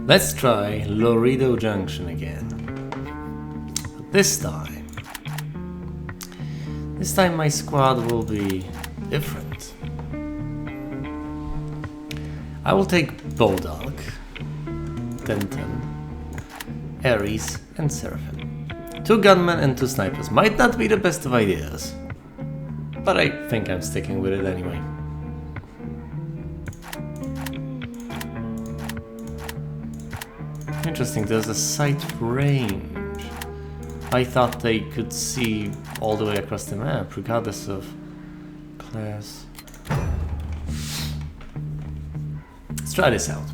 Let's try Laredo Junction again. This time my squad will be different. I will take Bulldog, Denton, Ares, and Seraphim. 2 gunmen and 2 snipers. Might not be the best of ideas, but I think I'm sticking with it anyway. Interesting, there's a sight range. I thought they could see all the way across the map, regardless of class. Let's try this out.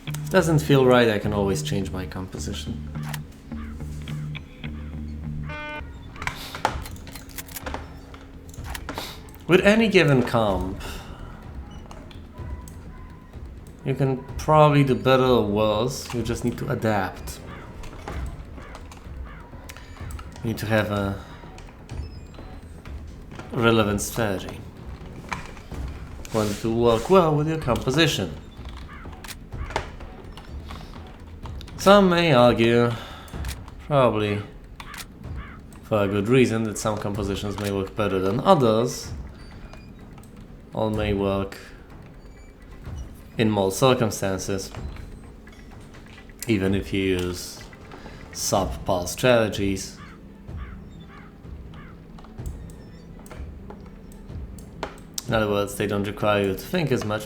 If it doesn't feel right, I can always change my composition. With any given comp, you can probably do better or worse, you just need to adapt. You need to have a relevant strategy. Want it to work well with your composition. Some may argue, probably for a good reason, that some compositions may work better than others, or may work in most circumstances, even if you use subpar strategies. In other words, they don't require you to think as much,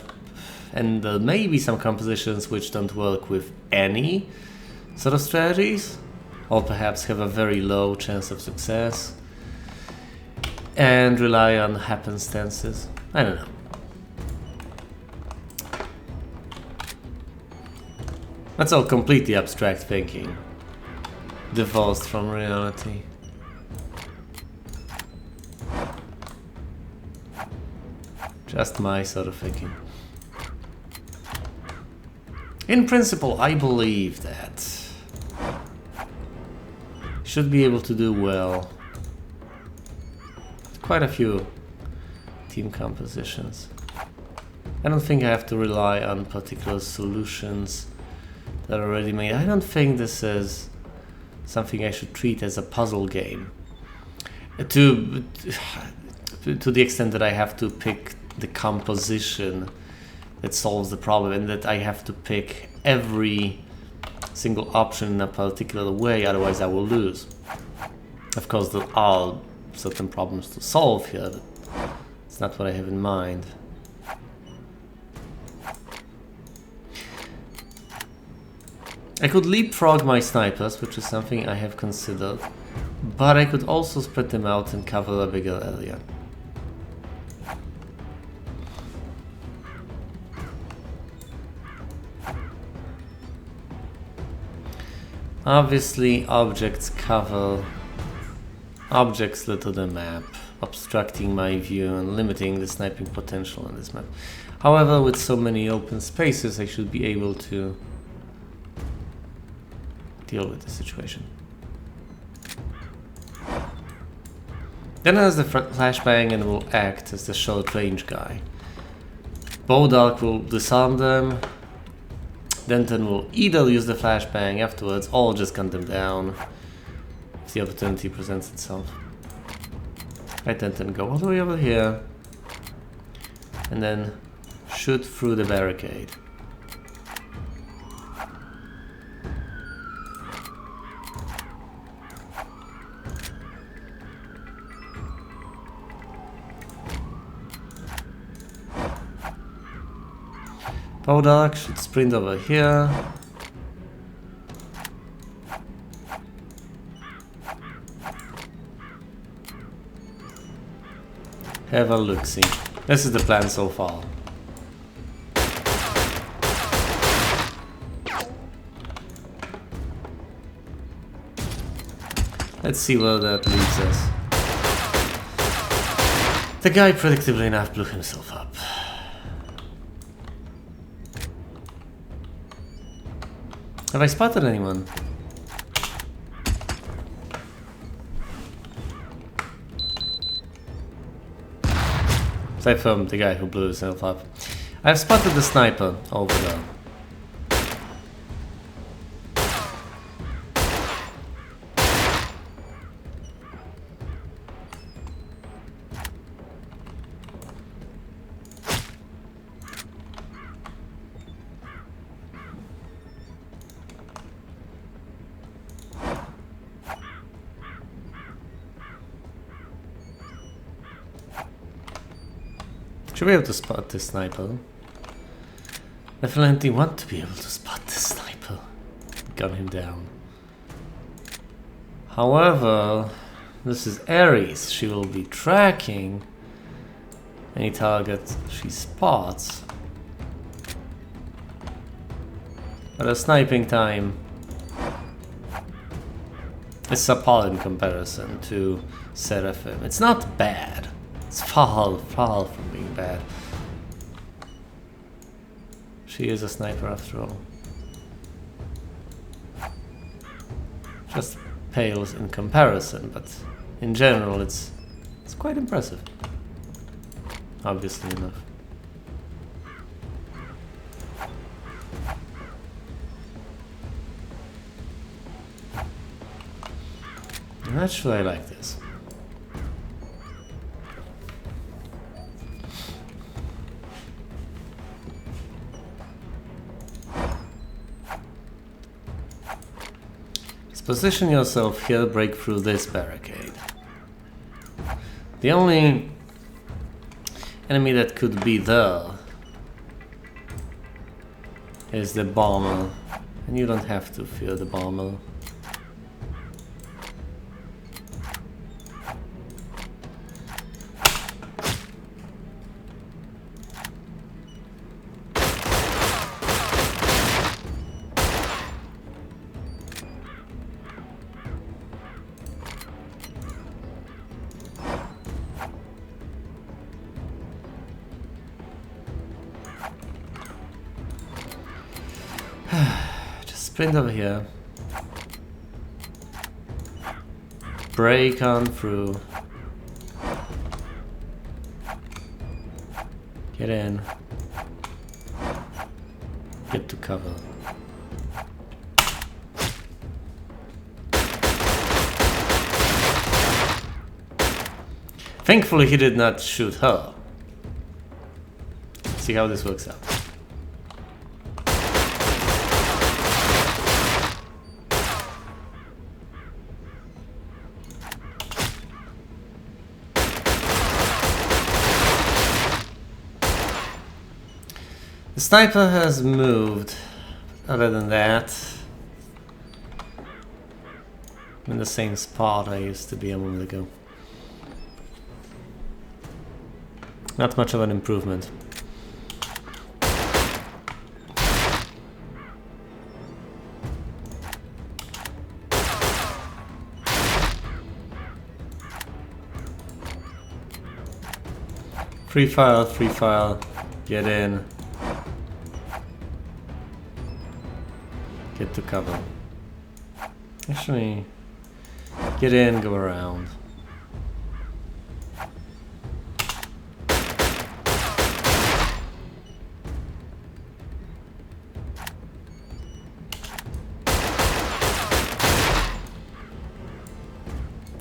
and there may be some compositions which don't work with any sort of strategies, or perhaps have a very low chance of success and rely on happenstances. I don't know. That's all completely abstract thinking, divorced from reality. Just my sort of thinking. In principle, I believe that you should be able to do well with quite a few team compositions. I don't think I have to rely on particular solutions that are already made. I don't think this is something I should treat as a puzzle game. To the extent that I have to pick the composition that solves the problem, and that I have to pick every single option in a particular way, otherwise I will lose. Of course, there are certain problems to solve here, but it's not what I have in mind. I could leapfrog my snipers, which is something I have considered, but I could also spread them out and cover a bigger area. Obviously, objects litter the map, obstructing my view and limiting the sniping potential on this map. However, with so many open spaces, I should be able to deal with the situation. Then there's the flashbang and will act as the short range guy. Bulldog will disarm them. Denton will either use the flashbang afterwards or just gun them down if the opportunity presents itself. Right, Denton, go all the way over here and then shoot through the barricade. Bulldog should sprint over here. Have a look-see. This is the plan so far. Let's see where that leads us. The guy, predictably enough, blew himself up. Have I spotted anyone? Aside from the guy who blew himself up. I've spotted the sniper over there. Should be able to spot this sniper. Definitely want to be able to spot this sniper. Gun him down. However, this is Ares. She will be tracking any target she spots. But a sniping time is subpar in comparison to Seraphim. It's not bad. It's far from being bad. She is a sniper after all. Just pales in comparison, but in general it's quite impressive. Obviously enough. Naturally, I like this. Just position yourself here, break through this barricade. The only enemy that could be there is the bomber, and you don't have to fear the bomber. Sprint over here. Break on through. Get in. Get to cover. Thankfully he did not shoot her. See how this works out. The sniper has moved. Other than that, I'm in the same spot I used to be a moment ago. Not much of an improvement. Free file, get in. Get to cover. Actually, get in, go around.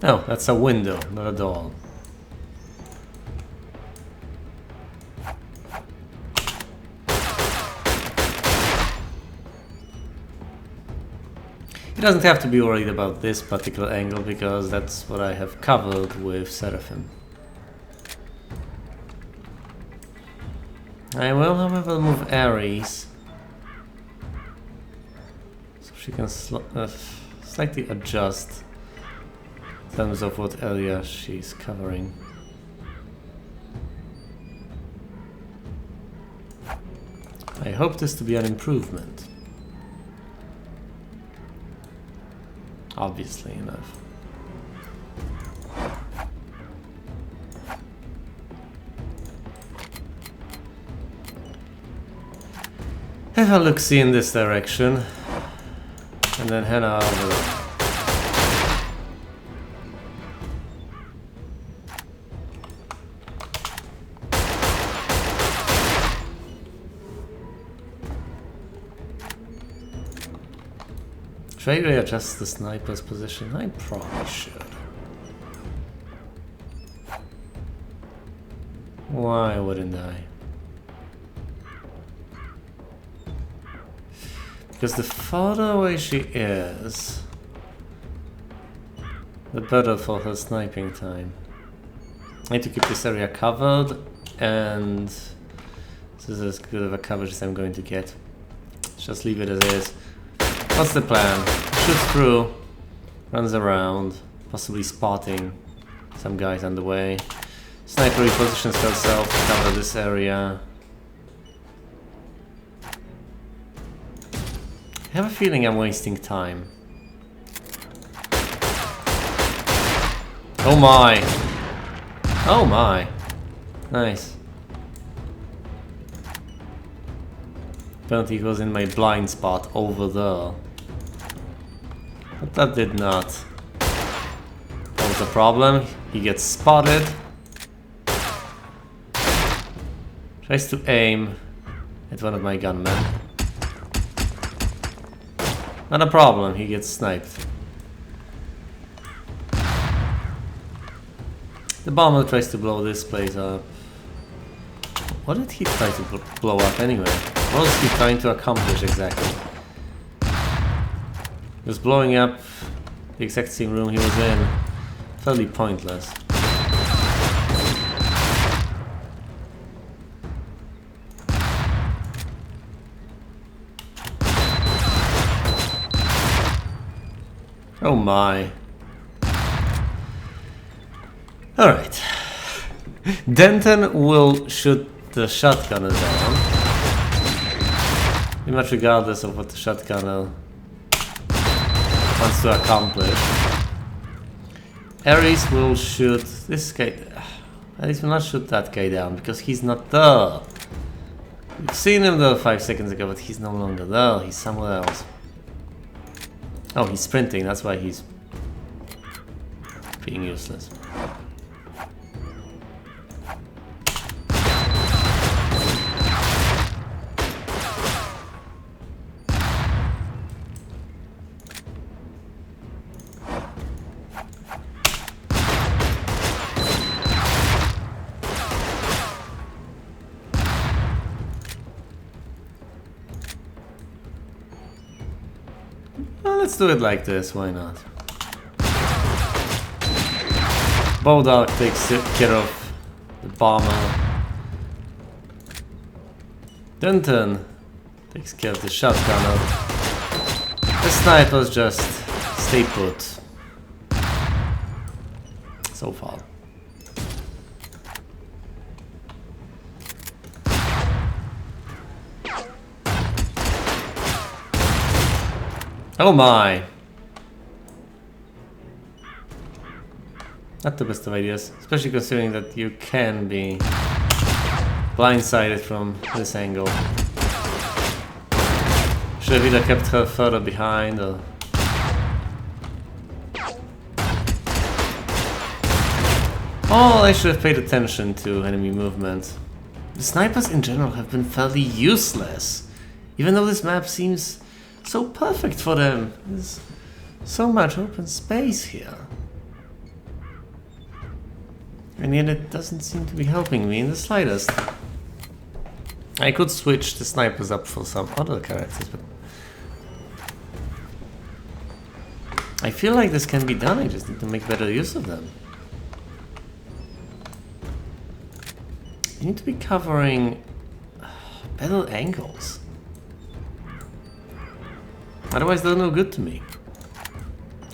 Oh, that's a window, not a door. He doesn't have to be worried about this particular angle because that's what I have covered with Seraphim. I will, however, move Ares so she can slightly adjust in terms of what area she's covering. I hope this to be an improvement. Obviously enough. Have a look-see in this direction, and then head over. Should I readjust the sniper's position? I probably should. Why wouldn't I? Because the farther away she is, the better for her sniping time. I need to keep this area covered And this is as good of a coverage as I'm going to get. Let's just leave it as is. What's the plan? Shoots through, runs around, possibly spotting some guys on the way. Sniper repositions herself to cover this area. I have a feeling I'm wasting time. Oh my! Oh my! Nice. Apparently he was in my blind spot over there. But that did not. That was a problem. He gets spotted. Tries to aim at one of my gunmen. Not a problem, he gets sniped. The bomber tries to blow this place up. What did he try to blow up anyway? What was he trying to accomplish exactly? He was blowing up the exact same room he was in. Fairly pointless. Oh my. Alright. Denton will shoot the shotgunner down. Pretty much regardless of what the shotgunner wants to accomplish. Ares will shoot this guy. At least will not shoot that guy down because he's not there. We've seen him there 5 seconds ago, but he's no longer there. He's somewhere else. Oh, he's sprinting. That's why he's being useless. Let's do it like this, why not? Bowdark takes care of the bomber. Denton takes care of the shotgunner. The snipers just stay put. So far. Oh my! Not the best of ideas, especially considering that you can be blindsided from this angle. Should have either kept her further behind or... Oh, I should have paid attention to enemy movement. The snipers in general have been fairly useless, even though this map seems so perfect for them. There's so much open space here. And yet it doesn't seem to be helping me in the slightest. I could switch the snipers up for some other characters, but I feel like this can be done, I just need to make better use of them. You need to be covering better angles. Otherwise they're no good to me.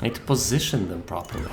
I need to position them properly.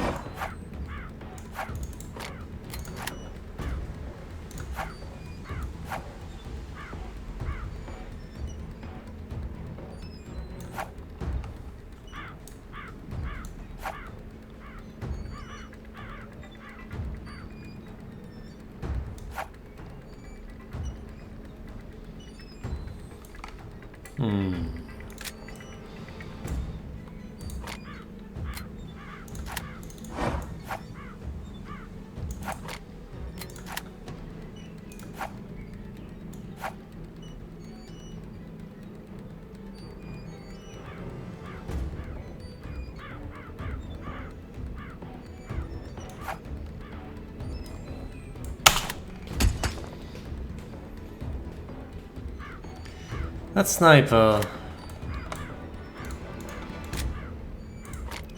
That sniper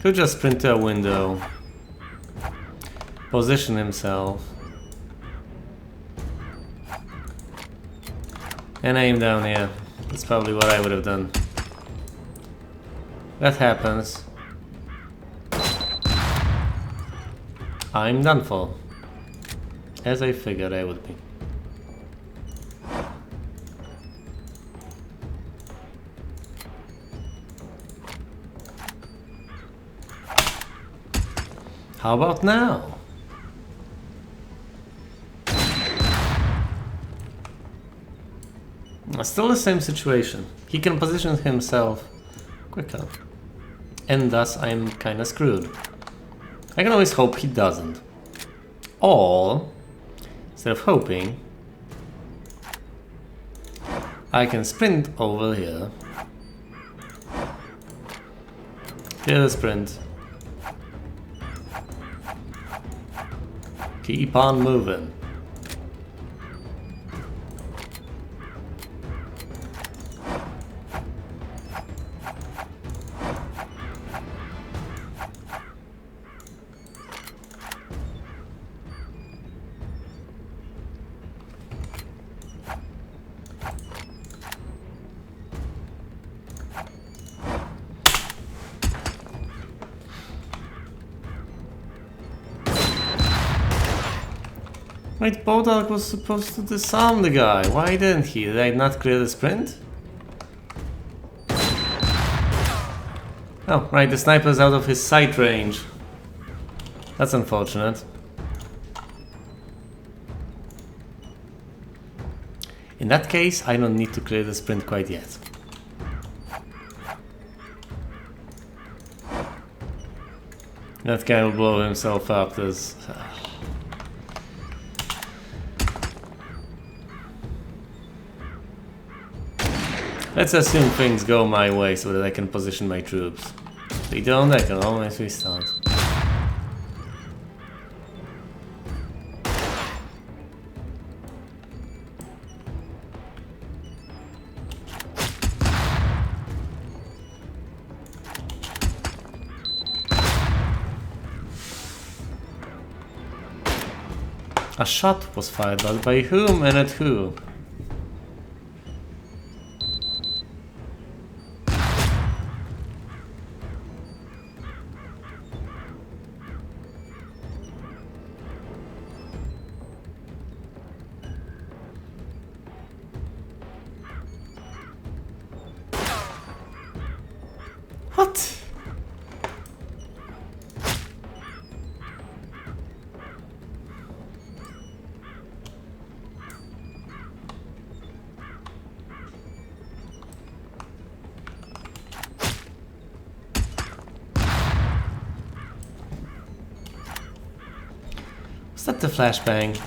could just sprint to a window, position himself, And aim down here. That's probably what I would have done. That happens. I'm done for. As I figured I would be. How about now? Still the same situation. He can position himself quicker. And thus I'm kinda screwed. I can always hope he doesn't. Or, instead of hoping, I can sprint over here. Here's a sprint. Keep on moving. Wait, Bodalk was supposed to disarm the guy. Why didn't he? Did I not clear the sprint? Oh, right, the sniper's out of his sight range. That's unfortunate. In that case, I don't need to clear the sprint quite yet. That guy will blow himself up. There's... Let's assume things go my way so that I can position my troops. If they don't, I can always restart. A shot was fired, but by whom and at who? What? Was that the flashbang?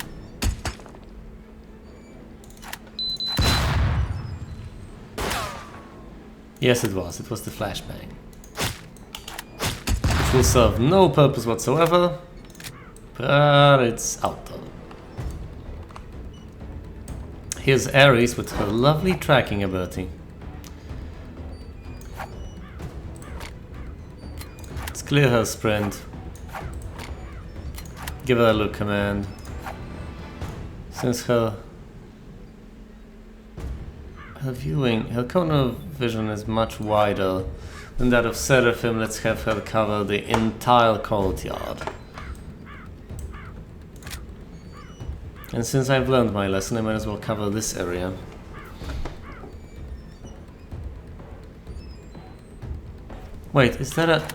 Yes, it was. It was the flashbang. Which will serve no purpose whatsoever, but it's out though. Here's Ares with her lovely tracking ability. Let's clear her sprint. Give her a look command. Since her viewing, her cone of vision is much wider than that of Seraphim, let's have her cover the entire courtyard. And since I've learned my lesson, I might as well cover this area. Wait, is that a...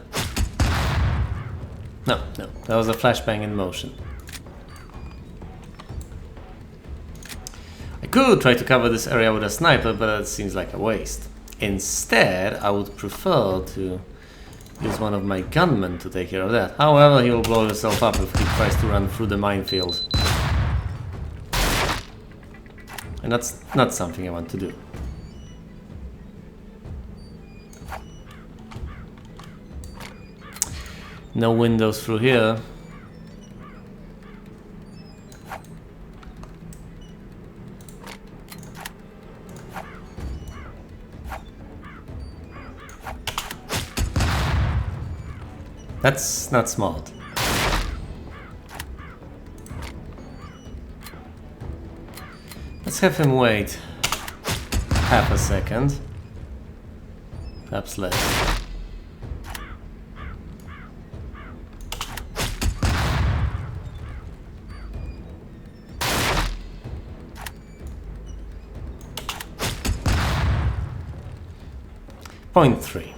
No, that was a flashbang in motion. I could try to cover this area with a sniper, but that seems like a waste. Instead, I would prefer to use one of my gunmen to take care of that. However, he will blow himself up if he tries to run through the minefield. And that's not something I want to do. No windows through here. That's not smart. Let's have him wait. half a second. Perhaps less. Point 3.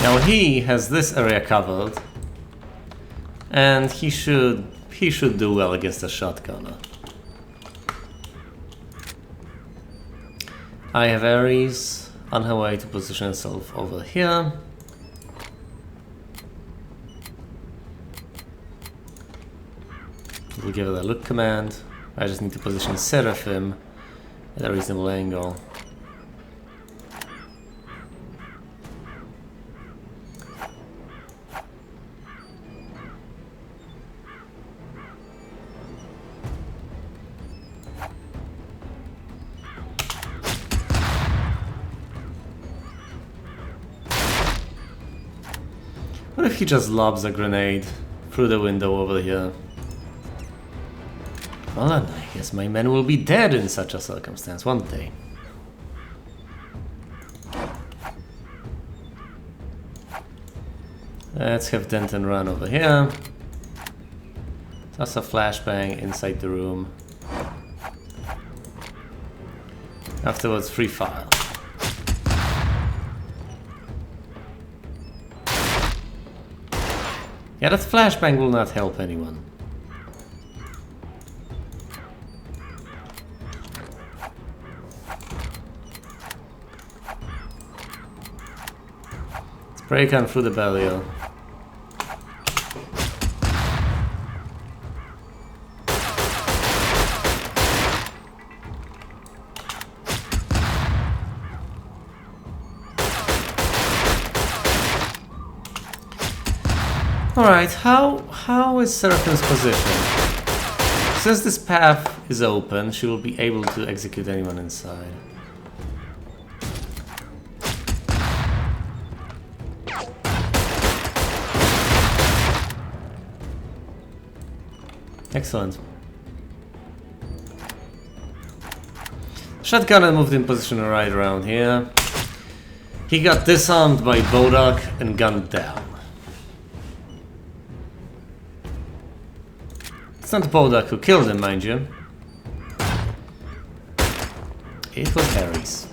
Now he has this area covered, and he should do well against a shotgunner. I have Ares on her way to position herself over here. We'll give her a look command. I just need to position Seraphim at a reasonable angle. What if he just lobs a grenade through the window over here? Well then, I guess my men will be dead in such a circumstance, won't they? Let's have Denton run over here. Toss a flashbang inside the room. Afterwards, free fire. Yeah, that flashbang will not help anyone. Let's break on through the barrier. Alright, how is Seraphim's position? Since this path is open, she will be able to execute anyone inside. Excellent. Shotgunner moved in position right around here. He got disarmed by Bodak and gunned down. It's not Bodak who killed him, mind you. It was Harry's.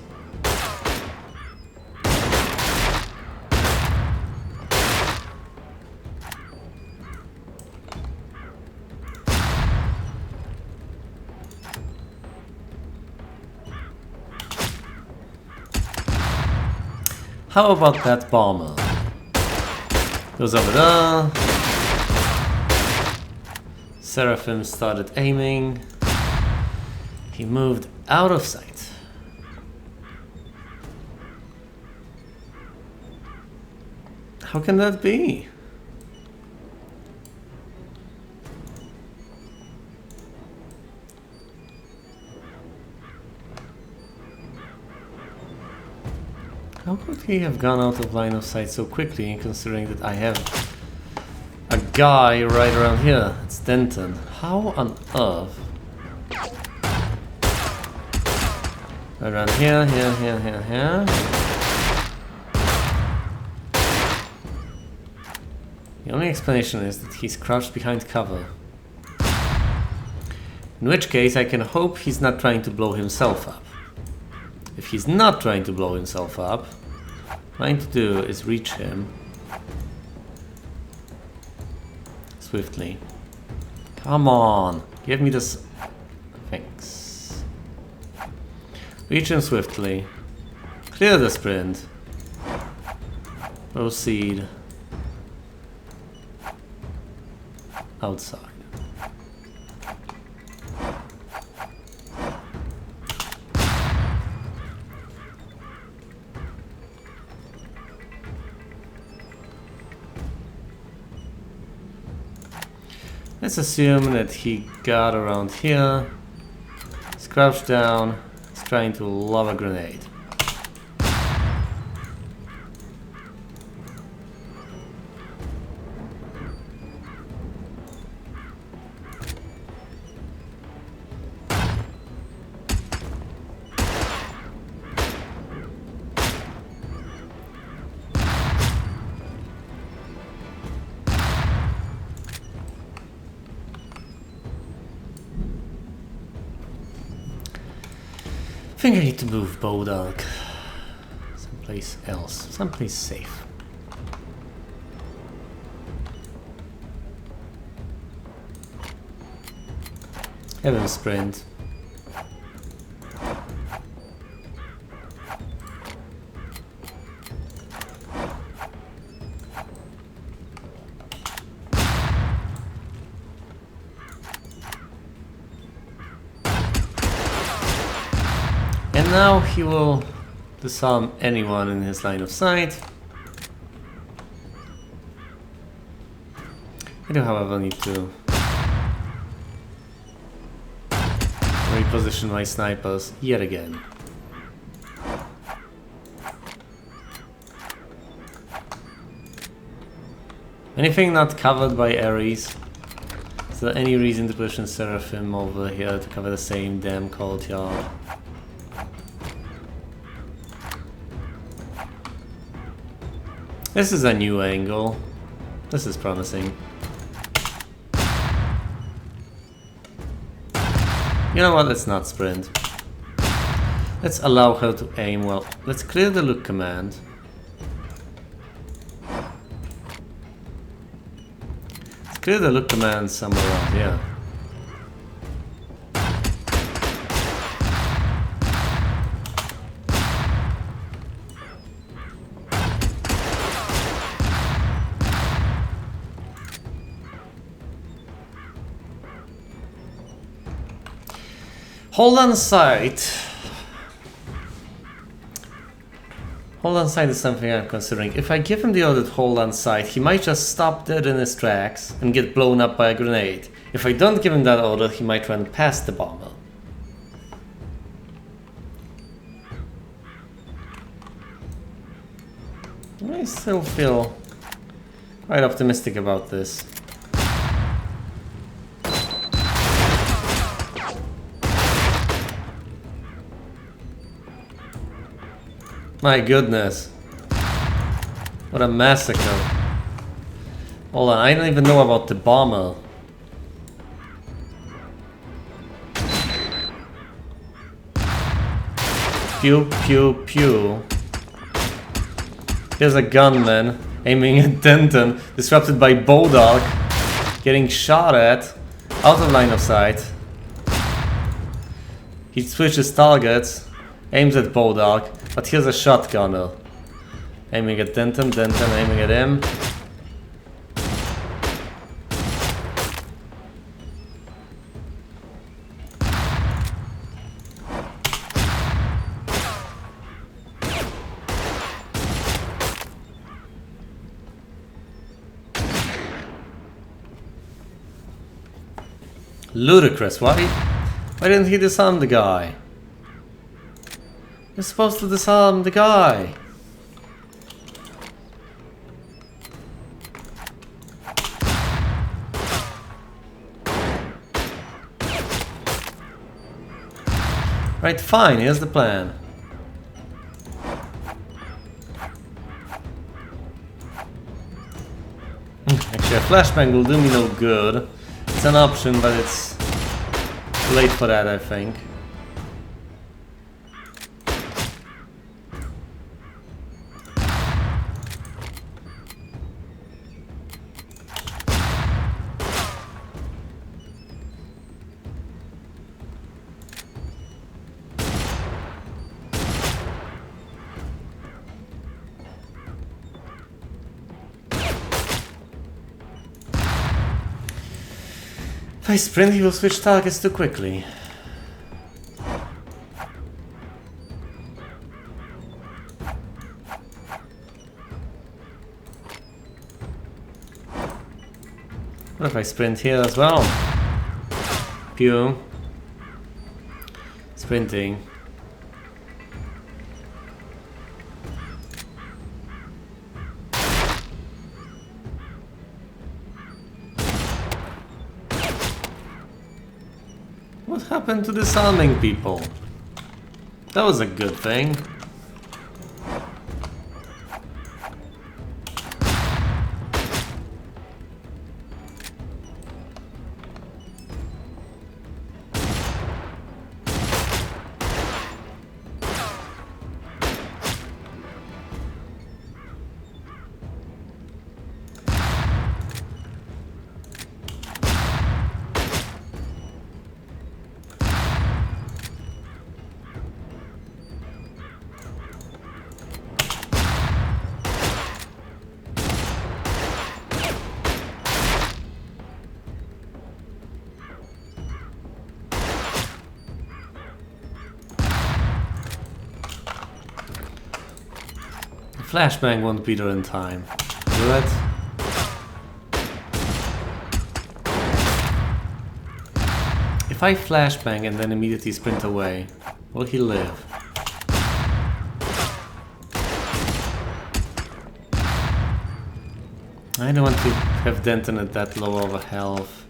How about that bomber? Goes over there. Seraphim started aiming. He moved out of sight. How can that be? How could he have gone out of line of sight so quickly, considering that I have a guy right around here? It's Denton. How on earth? Right around here, here. The only explanation is that he's crouched behind cover. In which case, I can hope he's not trying to blow himself up. If he's not trying to blow himself up, what I need to do is reach him swiftly. Come on, give me this. Thanks. Reach him swiftly. Clear the sprint. Proceed. Outside. Let's assume that he got around here, he's crouched down, he's trying to lob a grenade. I think I need to move Bodalk someplace else, someplace safe. Have him sprint. And now he will disarm anyone in his line of sight. I do, however, need to reposition my snipers yet again. Anything not covered by Ares? Is there any reason to push in Seraphim over here to cover the same damn courtyard? This is a new angle. This is promising. You know what, let's not sprint. Let's allow her to aim well. Let's clear the look command. Let's clear the look command somewhere around here. Hold on sight. Hold on sight is something I'm considering. If I give him the order to hold on sight, he might just stop dead in his tracks and get blown up by a grenade. If I don't give him that order, he might run past the bomber. I still feel quite optimistic about this. My goodness. What a massacre. Hold on, I don't even know about the bomber. Pew, pew, pew. Here's a gunman aiming at Denton, disrupted by Bodalk, getting shot at, out of line of sight. He switches targets, aims at Bodalk, but here's a shotgunner. Aiming at Denton, Denton aiming at him. Ludicrous, why didn't he disarm the guy? You're supposed to disarm the guy. Right, fine, here's the plan. Actually, a flashbang will do me no good. It's an option, but it's late for that, I think. If I sprint, he will switch targets too quickly. What if I sprint here as well? Pew. Sprinting. What happened to disarming people? That was a good thing. flashbang won't be there in time. Will it? If I flashbang and then immediately sprint away, will he live? I don't want to have Denton at that low of a health.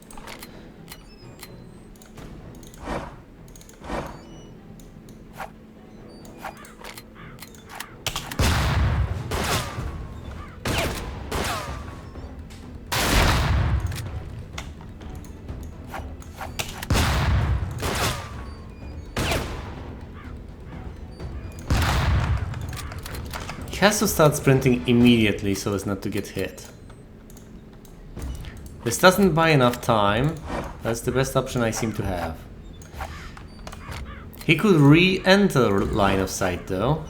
He has to start sprinting immediately so as not to get hit. This doesn't buy enough time. That's the best option I seem to have. He could re-enter line of sight though.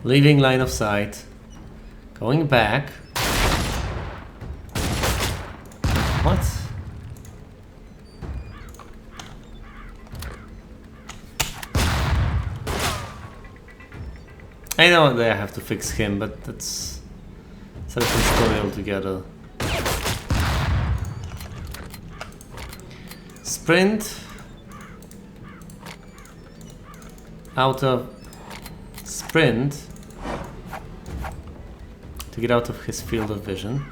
Leaving line of sight, going back. What? I know that I have to fix him, but that's a different story altogether. Sprint out of sprint. To get out of his field of vision.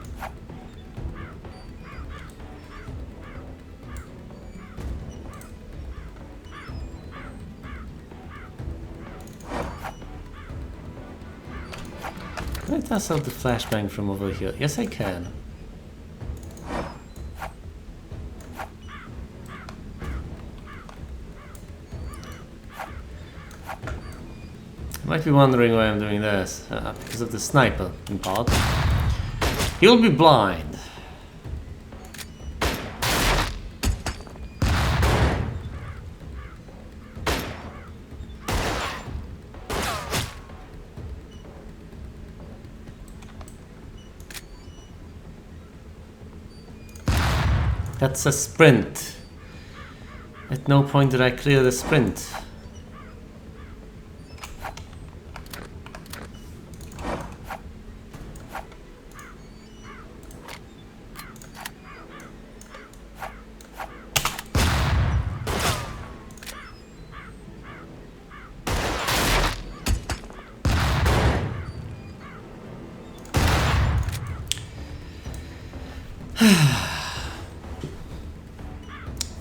Can I toss out the flashbang from over here? Yes, I can. You might be wondering why I'm doing this. Because of the sniper, in part. He'll be blind. That's a sprint. At no point did I clear the sprint.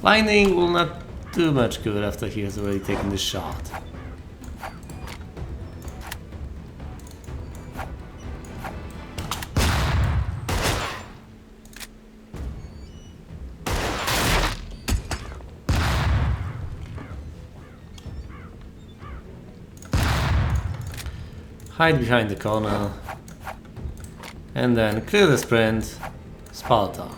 Lightning will not do much good after he has already taken the shot. Hide behind the corner. And then clear the sprint. Sparta.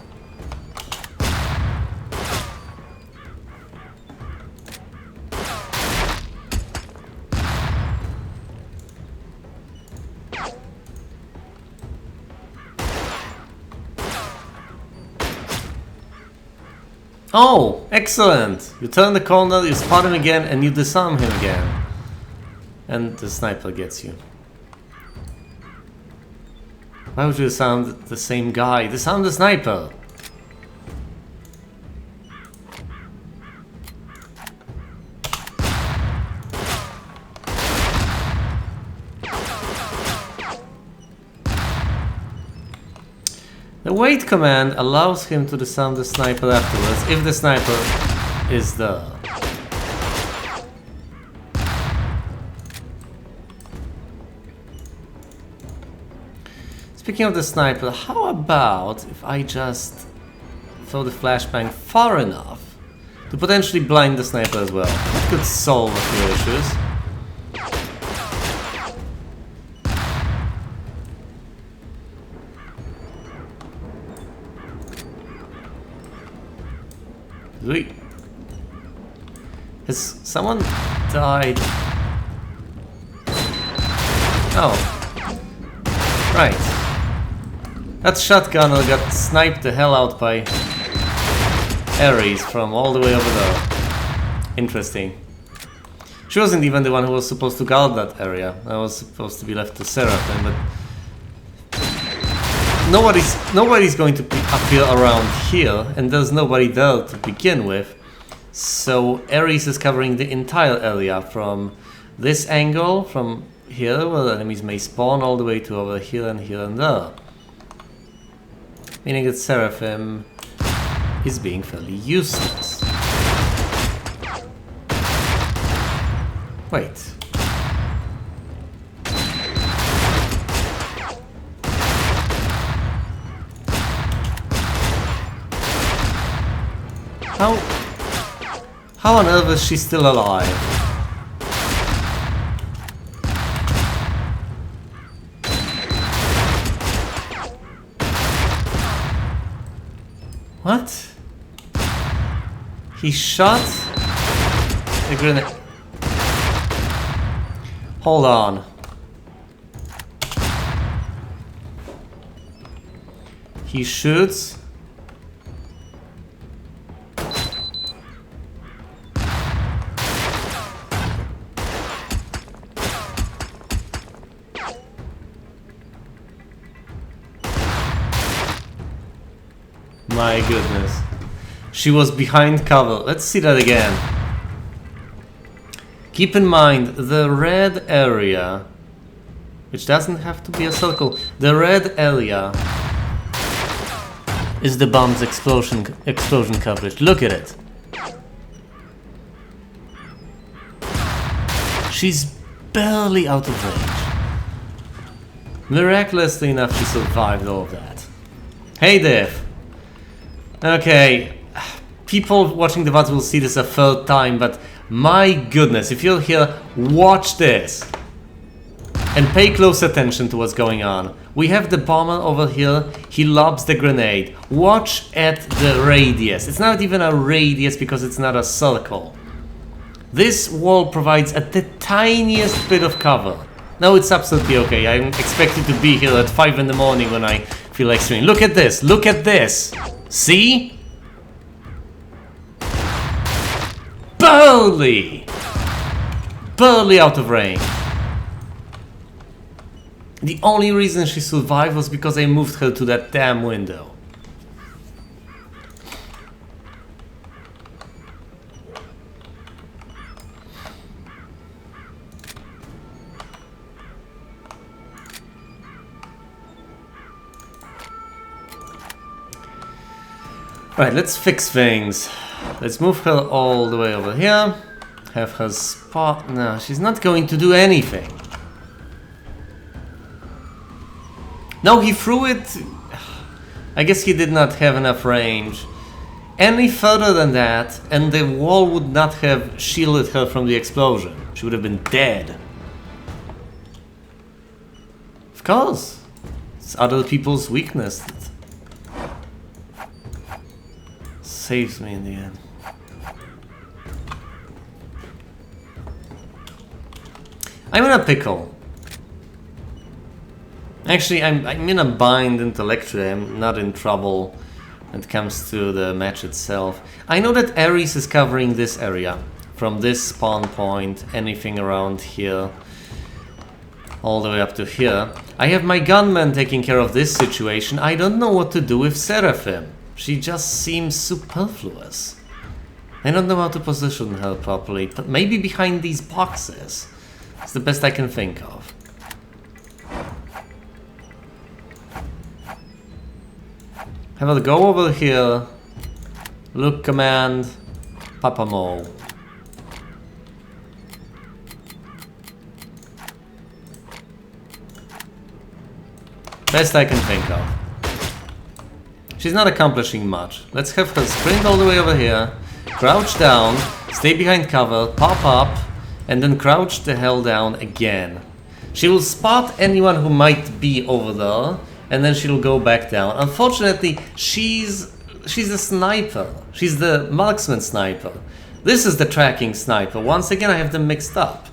Oh, excellent! You turn the corner, you spot him again, and you disarm him again. And the sniper gets you. Why would you disarm the same guy? Disarm the sniper! The wait command allows him to disarm the sniper afterwards, if the sniper is there. Speaking of the sniper, how about if I just throw the flashbang far enough to potentially blind the sniper as well? That could solve a few issues. Has someone died? Oh. Right. That shotgunner got sniped the hell out by Ares from all the way over there. Interesting. She wasn't even the one who was supposed to guard that area. That was supposed to be left to Seraphim, but nobody's going to appear around here, and there's nobody there to begin with. So Ares is covering the entire area from this angle, from here where the enemies may spawn, all the way to over here and there. Meaning that Seraphim is being fairly useless. Wait. How on earth is she still alive? What? He shot the grenade. Hold on. He shoots. My goodness. She was behind cover. Let's see that again. Keep in mind, the red area, which doesn't have to be a circle, the red area is the bomb's explosion coverage. Look at it. She's barely out of range. Miraculously enough, she survived all of that. Hey, Dev. Okay, people watching the VODs will see this a third time, but my goodness, if you're here, watch this. And pay close attention to what's going on. We have the bomber over here, he lobs the grenade. Watch at the radius. It's not even a radius because it's not a circle. This wall provides the tiniest bit of cover. No, it's absolutely okay. I'm expected to be here at 5 in the morning when I feel like streaming. Look at this, look at this. See? Barely out of range. The only reason she survived was because I moved her to that damn window. Right, let's fix things. Let's move her all the way over here. Have her spot. No, she's not going to do anything. No, he threw it. I guess he did not have enough range. Any further than that, and the wall would not have shielded her from the explosion. She would have been dead. Of course. It's other people's weakness that saves me in the end. I'm in a pickle. Actually, I'm in a bind intellectually. I'm not in trouble when it comes to the match itself. I know that Ares is covering this area. From this spawn point, anything around here, all the way up to here. I have my gunman taking care of this situation. I don't know what to do with Seraphim. She just seems superfluous. I don't know how to position her properly, but maybe behind these boxes. It's the best I can think of. Have her go over here. Look command. Papa Mo. Best I can think of. She's not accomplishing much. Let's have her sprint all the way over here. Crouch down. Stay behind cover. Pop up. And then crouch the hell down again. She will spot anyone who might be over there. And then she'll go back down. Unfortunately, she's a sniper. She's the marksman sniper. This is the tracking sniper. Once again, I have them mixed up.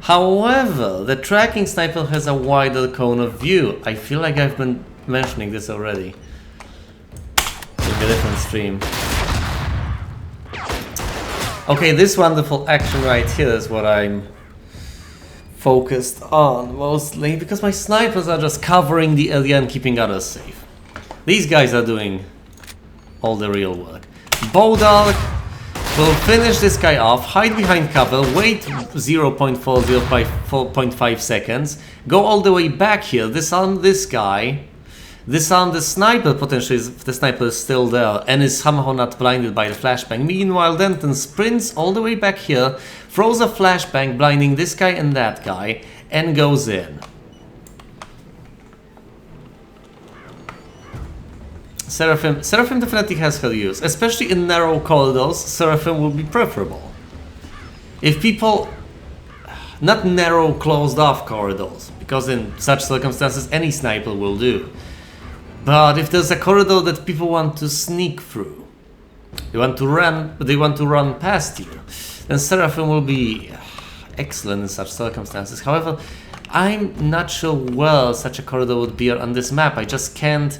However, the tracking sniper has a wider cone of view. I feel like I've been mentioning this already. Maybe a different stream. Okay, this wonderful action right here is what I'm focused on mostly, because my snipers are just covering the area and keeping others safe. These guys are doing all the real work. Bowdog will finish this guy off, hide behind cover, wait 0.405 seconds, go all the way back here, disarm this guy, disarm the sniper potentially if the sniper is still there and is somehow not blinded by the flashbang. Meanwhile, Denton sprints all the way back here, throws a flashbang blinding this guy and that guy, and goes in. Seraphim definitely has her use, especially in narrow corridors. Seraphim will be preferable. If people, not narrow closed off corridors, because in such circumstances any sniper will do. But if there's a corridor that people want to sneak through, they want to run past you, then Seraphim will be excellent in such circumstances. However, I'm not sure where such a corridor would be on this map. I just can't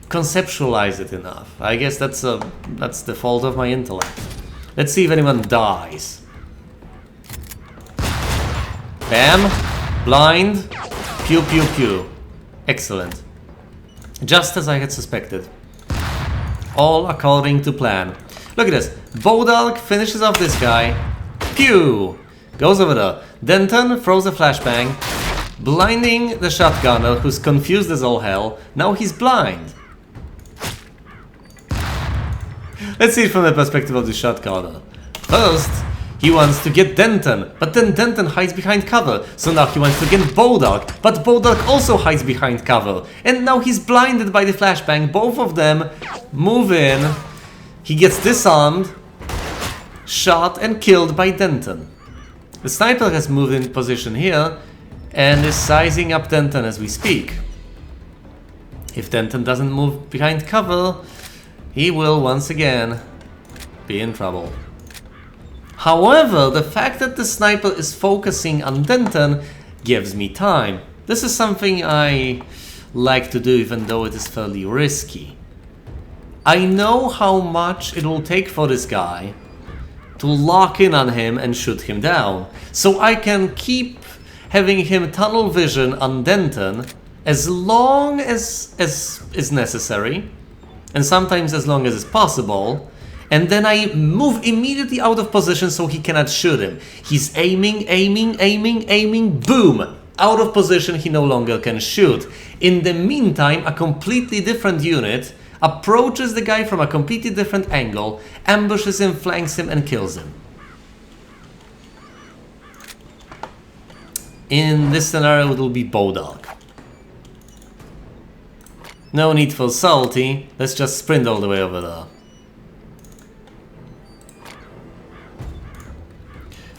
conceptualize it enough. I guess that's the fault of my intellect. Let's see if anyone dies. Bam! Blind! Pew pew pew. Excellent. Just as I had suspected. All according to plan. Look at this. Bowdog finishes off this guy. Pew! Goes over there. Denton throws a flashbang, blinding the shotgunner, who's confused as all hell. Now he's blind. Let's see it from the perspective of the shotgunner. First, he wants to get Denton, but then Denton hides behind cover. So now he wants to get Bowdog, but Bowdog also hides behind cover. And now he's blinded by the flashbang. Both of them move in. He gets disarmed, shot and killed by Denton. The sniper has moved in position here and is sizing up Denton as we speak. If Denton doesn't move behind cover, he will once again be in trouble. However, the fact that the sniper is focusing on Denton gives me time. This is something I like to do, even though it is fairly risky. I know how much it will take for this guy to lock in on him and shoot him down. So I can keep having him tunnel vision on Denton as long as is necessary, and sometimes as long as is possible, and then I move immediately out of position so he cannot shoot him. He's aiming, boom! Out of position, he no longer can shoot. In the meantime, a completely different unit approaches the guy from a completely different angle, ambushes him, flanks him, and kills him. In this scenario, it will be Bowdog. No need for salty, let's just sprint all the way over there.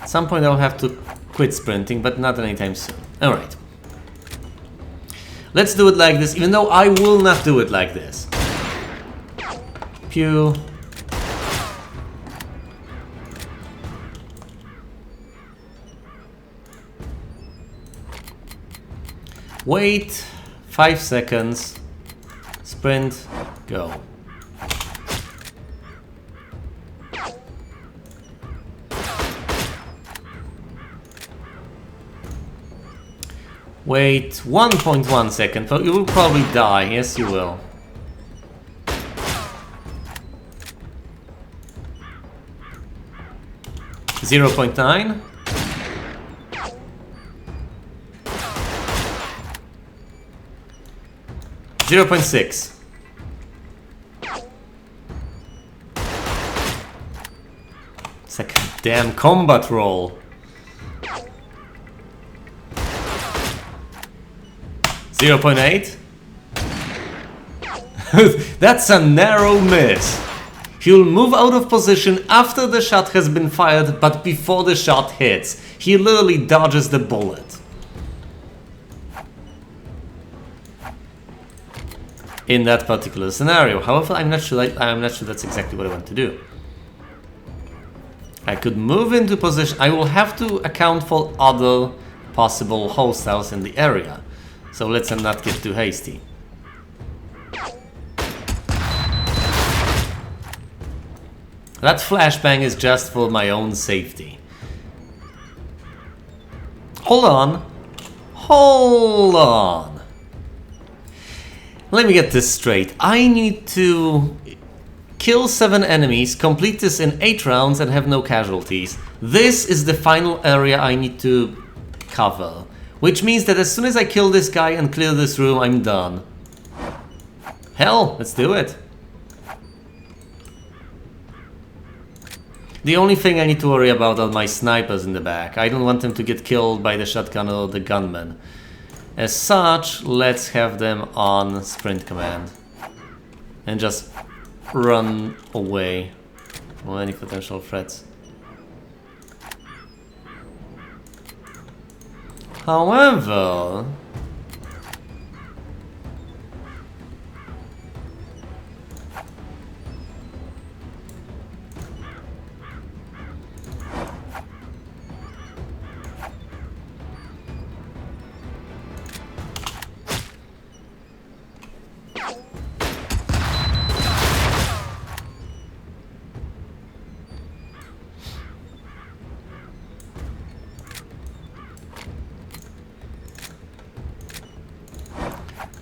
At some point I'll have to quit sprinting, but not anytime soon. Alright. Let's do it like this, even though I will not do it like this. Pew. Wait 5 seconds. Sprint, go. Wait 1.1 second, but you will probably die. Yes, you will. .9. .6. It's like a damn combat roll. 0.8. That's a narrow miss. He'll move out of position after the shot has been fired, but before the shot hits. He literally dodges the bullet. In that particular scenario. However, I'm not sure that's exactly what I want to do. I could move into position. I will have to account for other possible hostiles in the area. So let's not get too hasty. That flashbang is just for my own safety. Hold on. Hold on. Let me get this straight. I need to kill 7 enemies, complete this in 8 rounds and have no casualties. This is the final area I need to cover. Which means that as soon as I kill this guy and clear this room, I'm done. Hell, let's do it. The only thing I need to worry about are my snipers in the back. I don't want them to get killed by the shotgun or the gunman. As such, let's have them on sprint command. And just run away from any potential threats. However...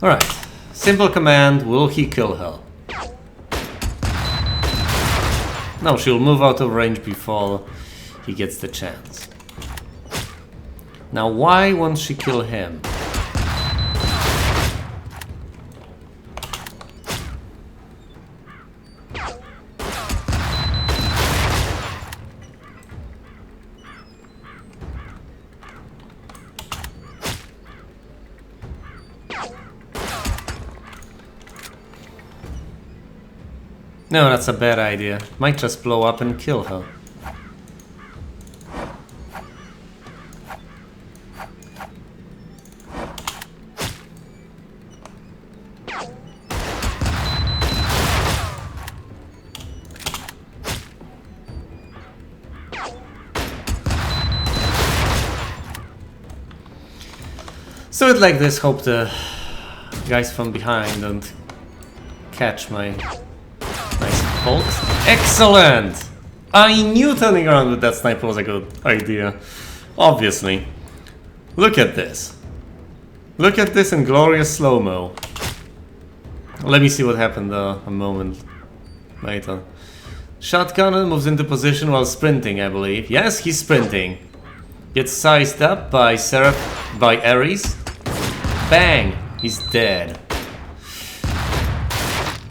Alright, simple command, will he kill her? No, she'll move out of range before he gets the chance. Now why won't she kill him? No, that's a bad idea. Might just blow up and kill her. So it like this, hope the guys from behind don't catch my nice bolt. Excellent! I knew turning around with that sniper was a good idea. Obviously. Look at this. Look at this in glorious slow-mo. Let me see what happened a moment later. Shotgunner moves into position while sprinting, I believe. Yes, he's sprinting. Gets sized up by Ares. Bang! He's dead.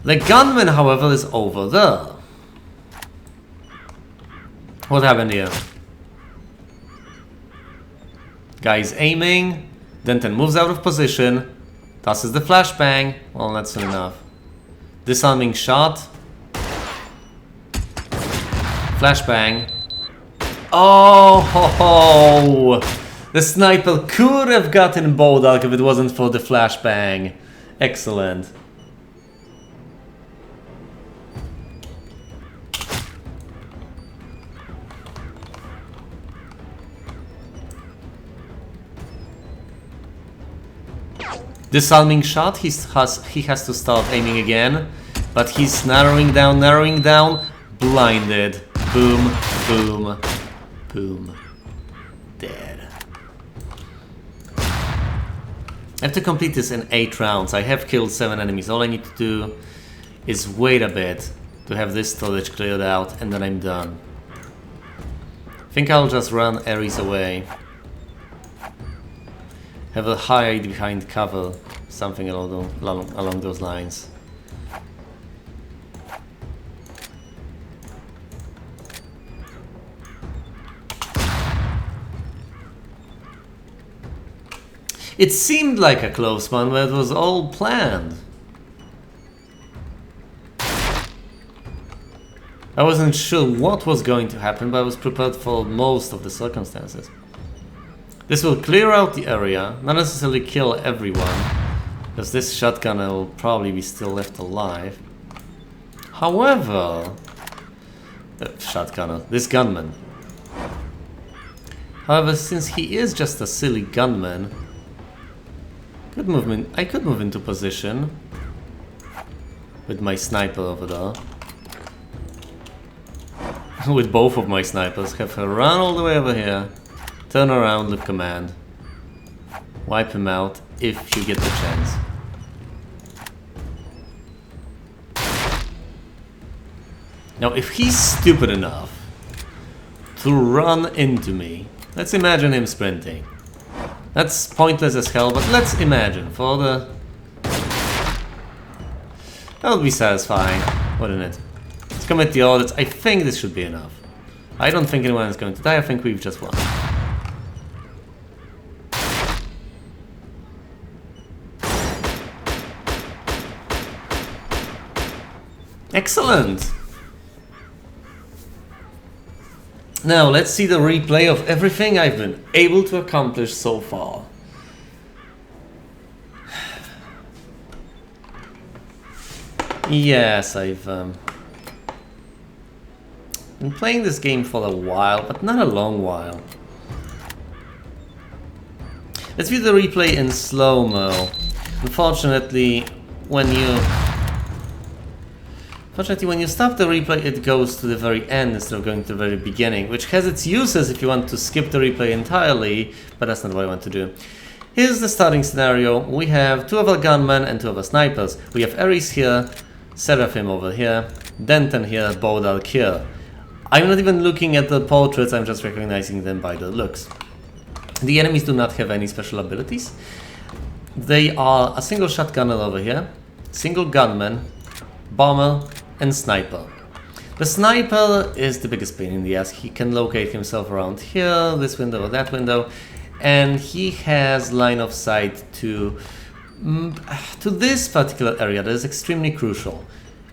The gunman, however, is over there. What happened here? Guy's aiming, then moves out of position, tosses the flashbang. Well, that's not enough. Disarming shot. Flashbang. Oh ho ho! The sniper could have gotten Bodak if it wasn't for the flashbang. Excellent. Disarming shot, he has to start aiming again, but he's narrowing down, blinded. Boom, boom, boom. Dead. I have to complete this in 8 rounds. I have killed 7 enemies. All I need to do is wait a bit to have this storage cleared out, and then I'm done. I think I'll just run Ares away. Have a hide behind cover, something along those lines. It seemed like a close one, but it was all planned. I wasn't sure what was going to happen, but I was prepared for most of the circumstances. This will clear out the area, not necessarily kill everyone, because this shotgunner will probably be still left alive. However, this gunman However, since he is just a silly gunman, I could move into position with my sniper over there. With both of my snipers, have her run all the way over here, turn around, look command, wipe him out if you get the chance. Now, if he's stupid enough to run into me, let's imagine him sprinting. That's pointless as hell, but let's imagine for the... That would be satisfying, wouldn't it? Let's commit the audits. I think this should be enough. I don't think anyone is going to die. I think we've just won. Excellent! Now let's see the replay of everything I've been able to accomplish so far. Yes, I've been playing this game for a while, but not a long while. Let's view the replay in slow-mo. Unfortunately, when you stop the replay, it goes to the very end instead of going to the very beginning, which has its uses if you want to skip the replay entirely, but that's not what I want to do. Here's the starting scenario. We have 2 of our gunmen and 2 of our snipers. We have Ares here, Seraphim over here, Denton here, Bodark here. I'm not even looking at the portraits, I'm just recognizing them by the looks. The enemies do not have any special abilities. They are a single shotgunner over here, single gunman, bomber, and sniper. The sniper is the biggest pain in the ass. He can locate himself around here, this window or that window, and he has line of sight to this particular area that is extremely crucial.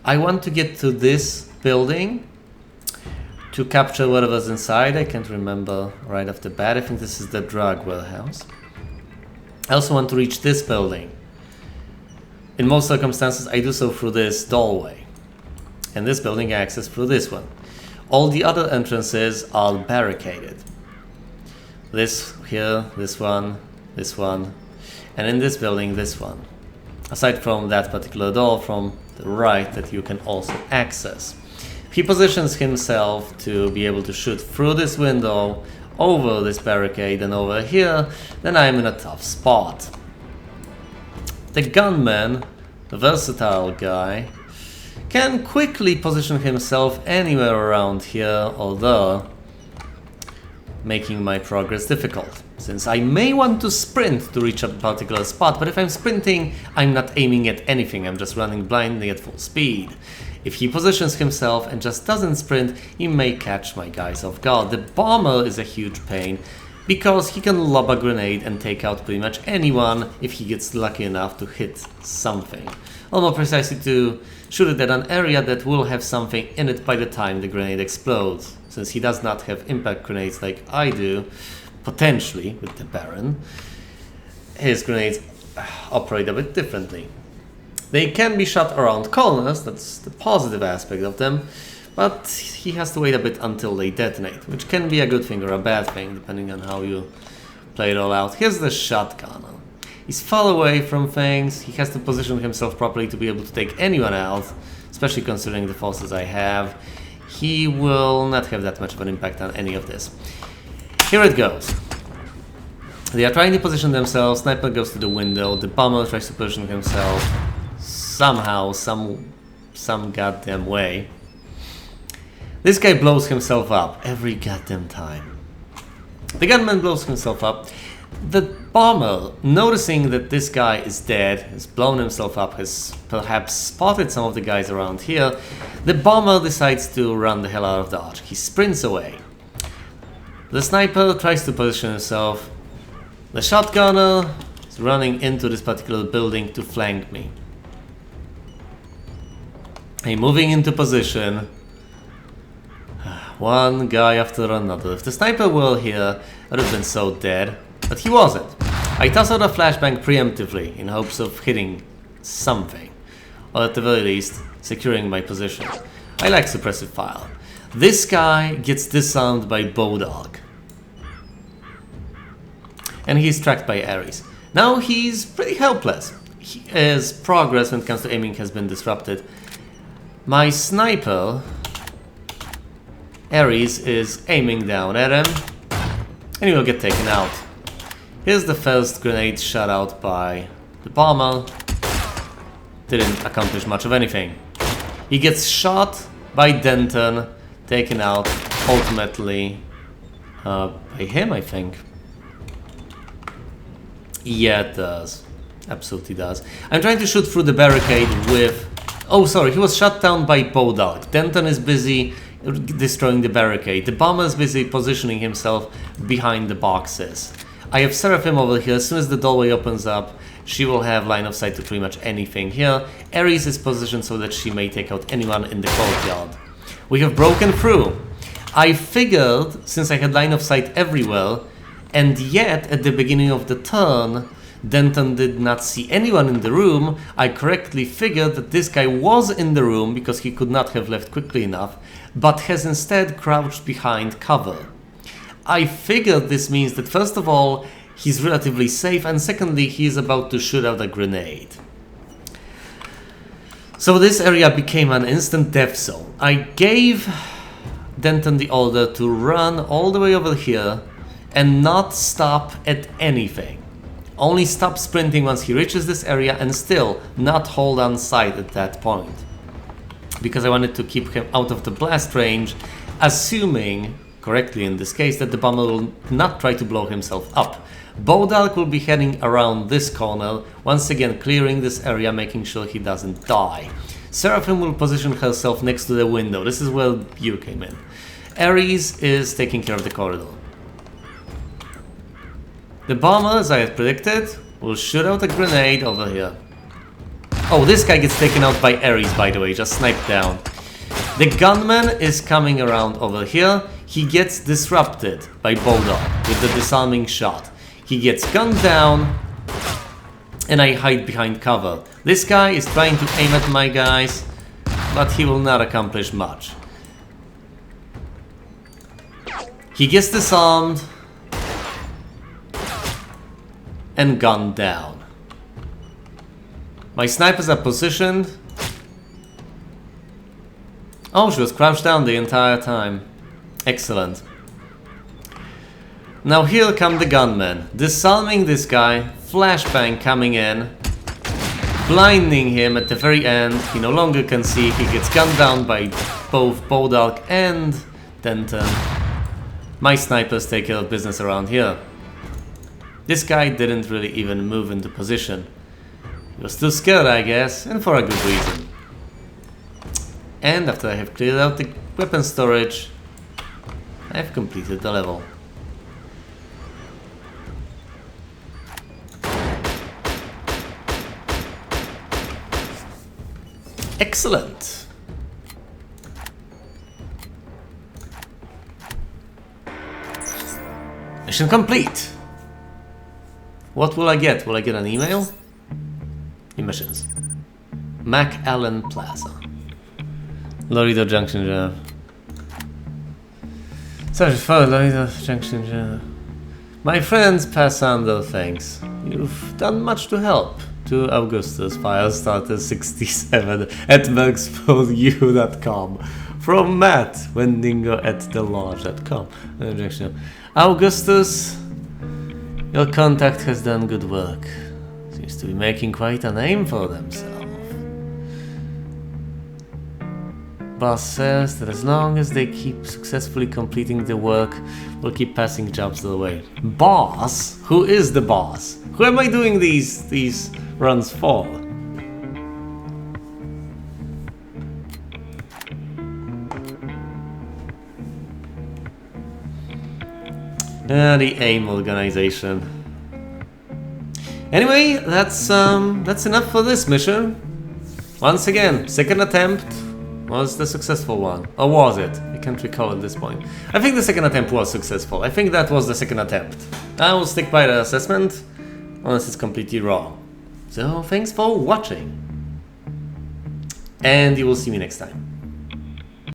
I want to get to this building to capture whatever's inside. I can't remember right off the bat. I think this is the drug warehouse. I also want to reach this building. In most circumstances, I do so through this doorway. And this building I access through this one. All the other entrances are barricaded. This here, this one, and in this building, this one. Aside from that particular door from the right that you can also access. He positions himself to be able to shoot through this window, over this barricade and over here, then I'm in a tough spot. The gunman, the versatile guy, can quickly position himself anywhere around here or there, making my progress difficult. Since I may want to sprint to reach a particular spot, but if I'm sprinting, I'm not aiming at anything, I'm just running blindly at full speed. If he positions himself and just doesn't sprint, he may catch my guys off guard. The bomber is a huge pain, because he can lob a grenade and take out pretty much anyone if he gets lucky enough to hit something. Or more precisely, to shoot it at an area that will have something in it by the time the grenade explodes. Since he does not have impact grenades like I do, potentially with the Baron, his grenades operate a bit differently. They can be shot around corners, that's the positive aspect of them, but he has to wait a bit until they detonate, which can be a good thing or a bad thing, depending on how you play it all out. Here's the shotgunner. He's far away from things, he has to position himself properly to be able to take anyone out, especially considering the forces I have. He will not have that much of an impact on any of this. Here it goes. They are trying to position themselves, sniper goes to the window, the bomber tries to position himself somehow, some goddamn way. This guy blows himself up every goddamn time. The gunman blows himself up. The bomber, noticing that this guy is dead, has blown himself up, has perhaps spotted some of the guys around here, the bomber decides to run the hell out of Dodge. He sprints away. The sniper tries to position himself. The shotgunner is running into this particular building to flank me. I'm moving into position. One guy after another. If the sniper were here, I would have been so dead. But he wasn't. I toss out a flashbang preemptively in hopes of hitting something. Or at the very least, securing my position. I like suppressive fire. This guy gets disarmed by Bodark. and he's tracked by Ares. Now he's pretty helpless. His progress when it comes to aiming has been disrupted. My sniper, Ares, is aiming down at him, and he will get taken out. Here's the first grenade shot out by the bomber. Didn't accomplish much of anything. He gets shot by Denton, taken out ultimately by him, I think. Yeah, it does. Absolutely does. I'm trying to shoot through the barricade with... Oh, sorry, he was shot down by Bodalk. Denton is busy destroying the barricade. The bomber is busy positioning himself behind the boxes. I have Seraphim over here. As soon as the doorway opens up, she will have line of sight to pretty much anything here. Ares is positioned so that she may take out anyone in the courtyard. We have broken through. I figured, since I had line of sight everywhere, and yet at the beginning of the turn, Denton did not see anyone in the room, I correctly figured that this guy was in the room because he could not have left quickly enough, but has instead crouched behind cover. I figured this means that first of all, he's relatively safe, and secondly, he is about to shoot out a grenade. So this area became an instant death zone. I gave Denton the order to run all the way over here and not stop at anything. Only stop sprinting once he reaches this area, and still not hold on sight at that point. Because I wanted to keep him out of the blast range, assuming, correctly in this case, that the bomber will not try to blow himself up. Bodalk will be heading around this corner, once again clearing this area, making sure he doesn't die. Seraphim will position herself next to the window. This is where you came in. Ares is taking care of the corridor. The bomber, as I had predicted, will shoot out a grenade over here. Oh, this guy gets taken out by Ares, by the way, just sniped down. The gunman is coming around over here. He gets disrupted by Bodalk with the disarming shot. He gets gunned down, and I hide behind cover. This guy is trying to aim at my guys, but he will not accomplish much. He gets disarmed and gunned down. My snipers are positioned. Oh, she was crouched down the entire time. Excellent. Now here come the gunmen, disarming this guy, flashbang coming in, blinding him at the very end. He no longer can see. He gets gunned down by both Bodalk and Denton. My snipers take care of business around here. This guy didn't really even move into position. He was too scared, I guess, and for a good reason. And after I have cleared out the weapon storage, I have completed the level. Excellent! Mission complete! What will I get? Will I get an email? Emissions. Mac Allen Plaza. Laredo Junction Drive. Sorry for Laredo Junction Drive. My friends pass on their thanks. You've done much to help. To Augustus, Firestarter67 at mergsforyou.com. From Matt, Wendigo at thelodge.com. Augustus, your contact has done good work. Seems to be making quite a name for themselves. Boss says that as long as they keep successfully completing the work, we'll keep passing jobs their way. Boss? Who is the boss? Who am I doing these runs for? The AIM organization. Anyway, that's enough for this mission. Once again, second attempt was the successful one. Or was it? I can't recall at this point. I think the second attempt was successful. I think that was the second attempt. I will stick by the assessment, unless it's completely wrong. So, thanks for watching. And you will see me next time.